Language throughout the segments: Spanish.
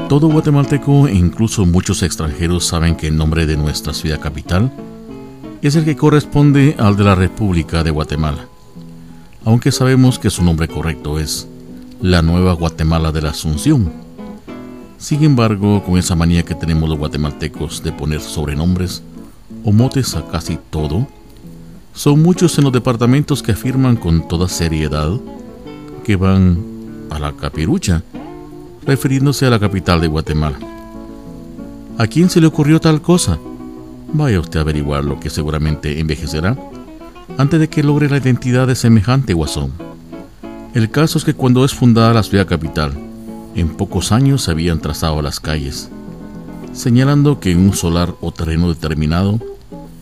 Todo guatemalteco e incluso muchos extranjeros saben que el nombre de nuestra ciudad capital es el que corresponde al de la República de Guatemala, aunque sabemos que su nombre correcto es la Nueva Guatemala de la Asunción. Sin embargo, con esa manía que tenemos los guatemaltecos de poner sobrenombres o motes a casi todo, son muchos en los departamentos que afirman con toda seriedad que van a la Capirucha, refiriéndose a la capital de Guatemala. ¿A quién se le ocurrió tal cosa? Vaya usted a averiguarlo, que seguramente envejecerá antes de que logre la identidad de semejante guasón. El caso es que cuando es fundada la ciudad capital, en pocos años se habían trazado las calles, señalando que en un solar o terreno determinado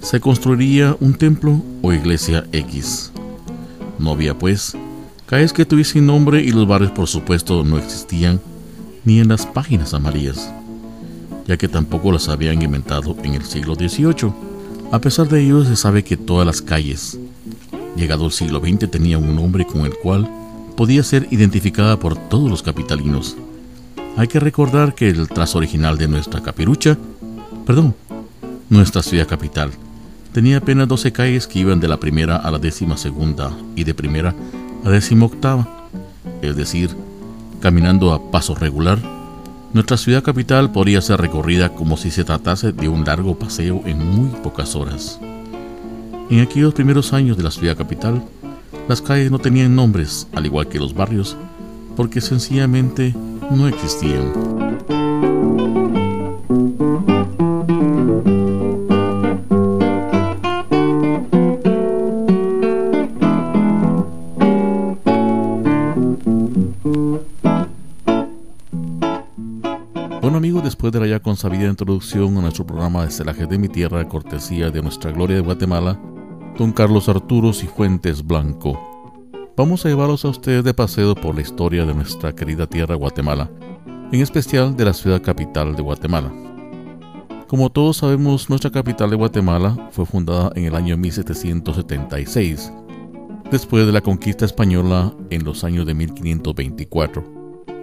se construiría un templo o iglesia X. No había pues calles que tuviesen nombre y los barrios por supuesto no existían ni en las páginas amarillas, ya que tampoco las habían inventado en el siglo XVIII. A pesar de ello, se sabe que todas las calles, llegado el siglo XX, tenían un nombre con el cual podía ser identificada por todos los capitalinos. Hay que recordar que el trazo original de nuestra nuestra ciudad capital, tenía apenas 12 calles que iban de la primera a la 12ª y de primera a 18ª, es decir, caminando a paso regular. Nuestra ciudad capital podría ser recorrida como si se tratase de un largo paseo en muy pocas horas. En aquellos primeros años de la ciudad capital, las calles no tenían nombres, al igual que los barrios, porque sencillamente no existían. Bueno amigos, después de la ya consabida introducción a nuestro programa de Celajes de mi Tierra, cortesía de nuestra gloria de Guatemala, don Carlos Arturo Cifuentes Blanco, vamos a llevarlos a ustedes de paseo por la historia de nuestra querida tierra Guatemala, en especial de la ciudad capital de Guatemala. Como todos sabemos, nuestra capital de Guatemala fue fundada en el año 1776, después de la conquista española en los años de 1524.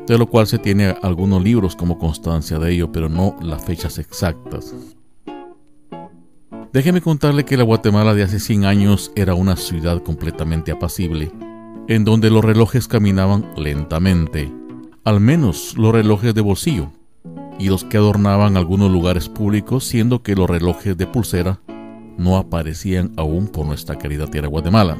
De lo cual se tiene algunos libros como constancia de ello, pero no las fechas exactas. Déjeme contarle que la Guatemala de hace 100 años era una ciudad completamente apacible, en donde los relojes caminaban lentamente, al menos los relojes de bolsillo, y los que adornaban algunos lugares públicos, siendo que los relojes de pulsera no aparecían aún por nuestra querida tierra Guatemala.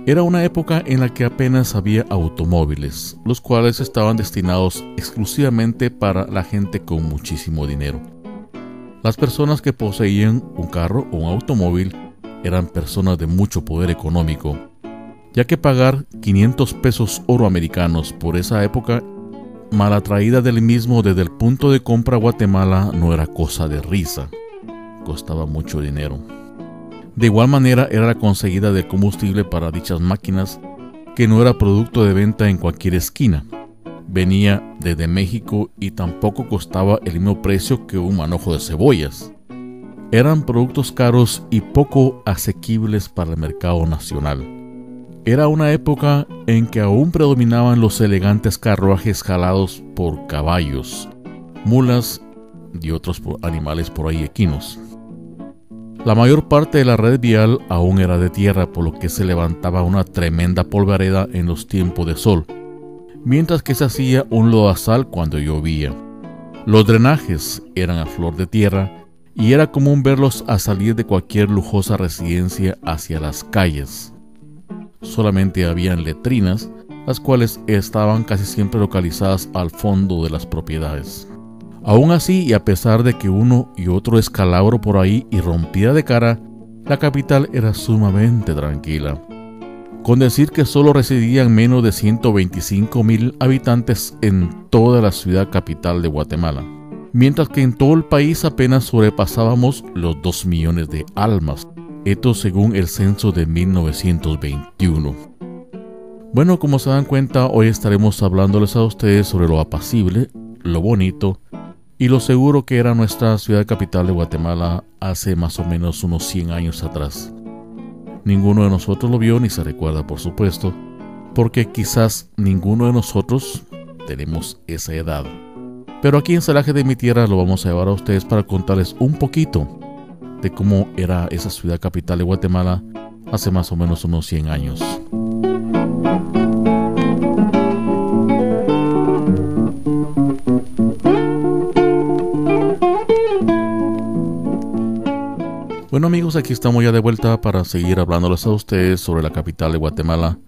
Era una época en la que apenas había automóviles, los cuales estaban destinados exclusivamente para la gente con muchísimo dinero. Las personas que poseían un carro o un automóvil eran personas de mucho poder económico, ya que pagar 500 pesos oro americanos por esa época, mala traída del mismo desde el punto de compra a Guatemala, no era cosa de risa, costaba mucho dinero. De igual manera era la conseguida de combustible para dichas máquinas, que no era producto de venta en cualquier esquina. Venía desde México y tampoco costaba el mismo precio que un manojo de cebollas. Eran productos caros y poco asequibles para el mercado nacional. Era una época en que aún predominaban los elegantes carruajes jalados por caballos, mulas y otros animales por ahí equinos. La mayor parte de la red vial aún era de tierra, por lo que se levantaba una tremenda polvareda en los tiempos de sol, mientras que se hacía un lodazal cuando llovía. Los drenajes eran a flor de tierra y era común verlos a salir de cualquier lujosa residencia hacia las calles. Solamente habían letrinas, las cuales estaban casi siempre localizadas al fondo de las propiedades. Aún así, y a pesar de que uno y otro escalabro por ahí irrumpía de cara, la capital era sumamente tranquila. Con decir que solo residían menos de 125,000 habitantes en toda la ciudad capital de Guatemala, mientras que en todo el país apenas sobrepasábamos los 2 millones de almas, esto según el censo de 1921. Bueno, como se dan cuenta, hoy estaremos hablándoles a ustedes sobre lo apacible, lo bonito y lo seguro que era nuestra ciudad capital de Guatemala hace más o menos unos 100 años atrás. Ninguno de nosotros lo vio ni se recuerda, por supuesto, porque quizás ninguno de nosotros tenemos esa edad. Pero aquí en Celaje de mi Tierra lo vamos a llevar a ustedes para contarles un poquito de cómo era esa ciudad capital de Guatemala hace más o menos unos 100 años. Bueno amigos, aquí estamos ya de vuelta para seguir hablándoles a ustedes sobre la capital de Guatemala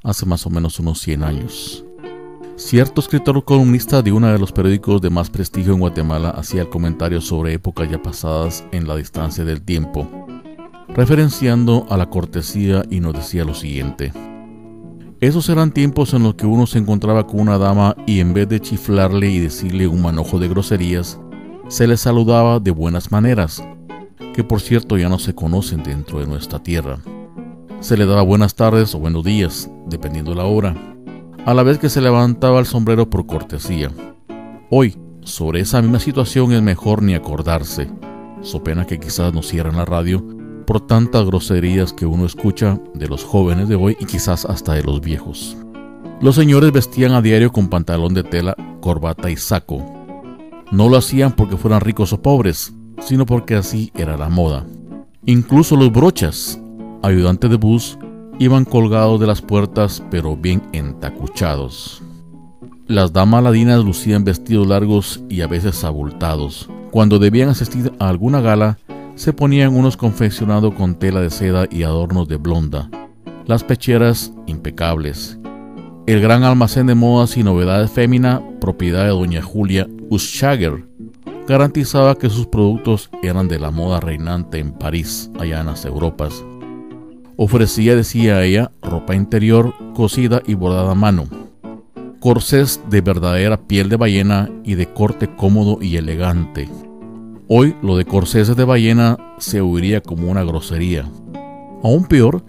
hace más o menos unos 100 años. Cierto escritor columnista de uno de los periódicos de más prestigio en Guatemala hacía el comentario sobre épocas ya pasadas en la distancia del tiempo, referenciando a la cortesía, y nos decía lo siguiente: esos eran tiempos en los que uno se encontraba con una dama y en vez de chiflarle y decirle un manojo de groserías, se le saludaba de buenas maneras, que por cierto ya no se conocen dentro de nuestra tierra. Se le daba buenas tardes o buenos días, dependiendo la hora, a la vez que se levantaba el sombrero por cortesía. Hoy, sobre esa misma situación es mejor ni acordarse, so pena que quizás nos cierren la radio por tantas groserías que uno escucha de los jóvenes de hoy y quizás hasta de los viejos. Los señores vestían a diario con pantalón de tela, corbata y saco. No lo hacían porque fueran ricos o pobres, sino porque así era la moda. Incluso los brochas, ayudantes de bus, iban colgados de las puertas pero bien entacuchados. Las damas ladinas lucían vestidos largos y a veces abultados. Cuando debían asistir a alguna gala, se ponían unos confeccionados con tela de seda y adornos de blonda, las pecheras impecables. El gran almacén de modas y novedades fémina, propiedad de doña Julia Uschager, garantizaba que sus productos eran de la moda reinante en París, allá en las Europas. Ofrecía, decía ella, ropa interior cosida y bordada a mano, corsés de verdadera piel de ballena y de corte cómodo y elegante. Hoy lo de corceses de ballena se oiría como una grosería. Aún peor,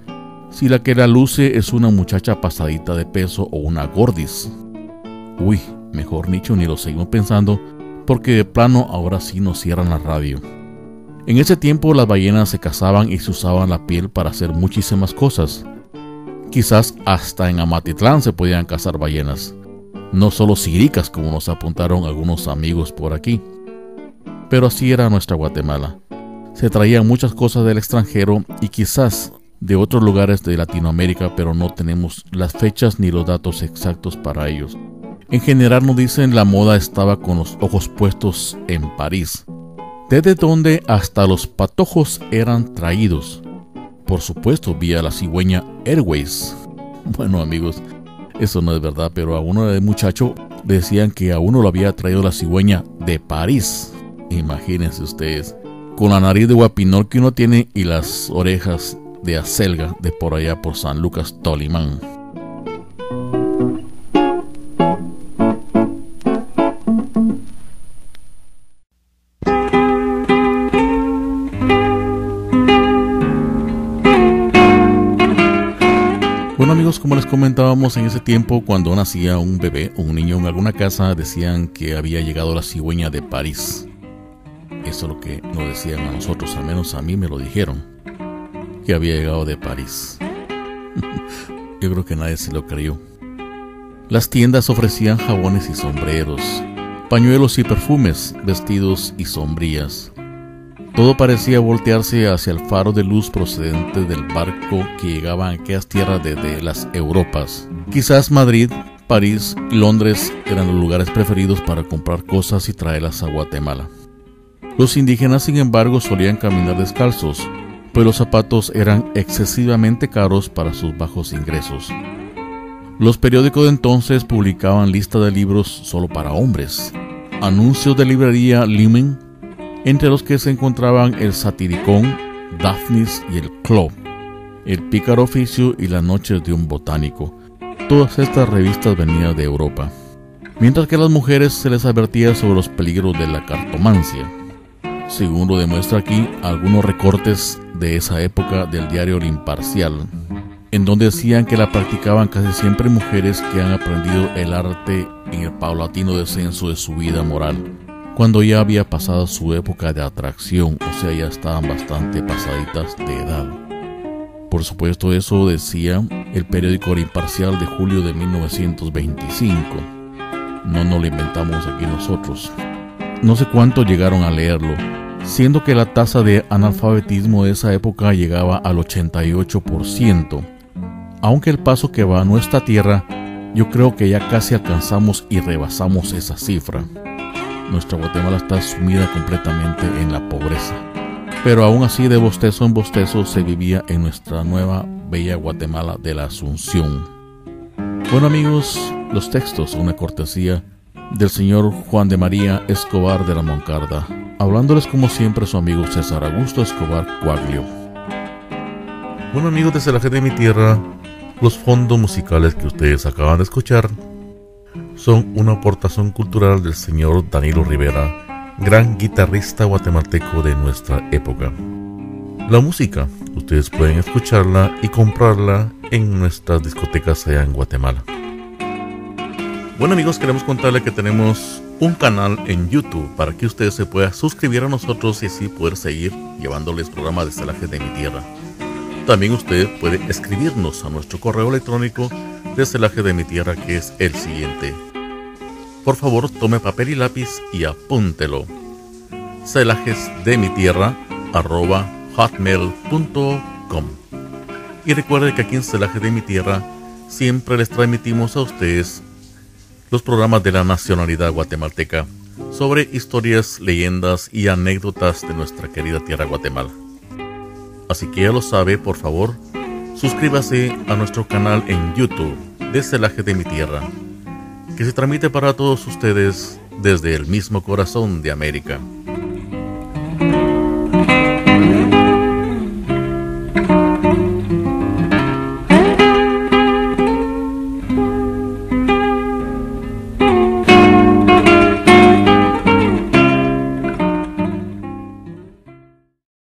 si la que la luce es una muchacha pasadita de peso o una gordis. Uy, mejor nicho ni lo seguimos pensando, porque de plano ahora sí nos cierran la radio. En ese tiempo las ballenas se cazaban y se usaban la piel para hacer muchísimas cosas. Quizás hasta en Amatitlán se podían cazar ballenas, no solo siricas como nos apuntaron algunos amigos por aquí. Pero así era nuestra Guatemala. Se traían muchas cosas del extranjero y quizás de otros lugares de Latinoamérica, pero no tenemos las fechas ni los datos exactos para ellos. En general nos dicen la moda estaba con los ojos puestos en París, desde donde hasta los patojos eran traídos, por supuesto vía la cigüeña Airways. Bueno amigos, eso no es verdad, pero a uno de muchacho decían que a uno lo había traído la cigüeña de París. Imagínense ustedes, con la nariz de guapinol que uno tiene y las orejas de acelga de por allá por San Lucas Tolimán. Bueno amigos, como les comentábamos, en ese tiempo cuando nacía un bebé o un niño en alguna casa decían que había llegado la cigüeña de París. Eso es lo que nos decían a nosotros, al menos a mí me lo dijeron, que había llegado de París. Yo creo que nadie se lo creyó. Las tiendas ofrecían jabones y sombreros, pañuelos y perfumes, vestidos y sombrillas. Todo parecía voltearse hacia el faro de luz procedente del barco que llegaba a aquellas tierras desde las Europas. Quizás Madrid, París y Londres eran los lugares preferidos para comprar cosas y traerlas a Guatemala. Los indígenas, sin embargo, solían caminar descalzos, pues los zapatos eran excesivamente caros para sus bajos ingresos. Los periódicos de entonces publicaban listas de libros solo para hombres, anuncios de librería Limen, entre los que se encontraban el Satiricón, Daphnis y el Club, el Pícaro Oficio y las Noches de un Botánico. Todas estas revistas venían de Europa, mientras que a las mujeres se les advertía sobre los peligros de la cartomancia, según lo demuestra aquí algunos recortes de esa época del diario El Imparcial, en donde decían que la practicaban casi siempre mujeres que han aprendido el arte en el paulatino descenso de su vida moral, cuando ya había pasado su época de atracción, o sea, ya estaban bastante pasaditas de edad. Por supuesto, eso decía el periódico El Imparcial de julio de 1925. No nos lo inventamos aquí nosotros. No sé cuánto llegaron a leerlo, siendo que la tasa de analfabetismo de esa época llegaba al 88%. Aunque el paso que va a nuestra tierra, yo creo que ya casi alcanzamos y rebasamos esa cifra. Nuestra Guatemala está sumida completamente en la pobreza. Pero aún así, de bostezo en bostezo, se vivía en nuestra nueva bella Guatemala de la Asunción. Bueno amigos, los textos, una cortesía del señor Juan de María Escobar de la Moncarda, hablándoles como siempre su amigo César Augusto Escobar Cuaglio. Bueno amigos, desde la gente de mi tierra, los fondos musicales que ustedes acaban de escuchar son una aportación cultural del señor Danilo Rivera, gran guitarrista guatemalteco de nuestra época. La música, ustedes pueden escucharla y comprarla en nuestras discotecas allá en Guatemala. Bueno amigos, queremos contarles que tenemos un canal en YouTube para que ustedes se puedan suscribir a nosotros y así poder seguir llevándoles programas desde la gente de mi tierra. También usted puede escribirnos a nuestro correo electrónico desde la gente de mi tierra, que es el siguiente. Por favor, tome papel y lápiz y apúntelo. celajesdemitierra@hotmail.com. Y recuerde que aquí en Celajes de mi tierra siempre les transmitimos a ustedes los programas de la nacionalidad guatemalteca sobre historias, leyendas y anécdotas de nuestra querida tierra Guatemala. Así que ya lo sabe, por favor, suscríbase a nuestro canal en YouTube de Celajes de mi tierra, que se transmite para todos ustedes desde el mismo corazón de América.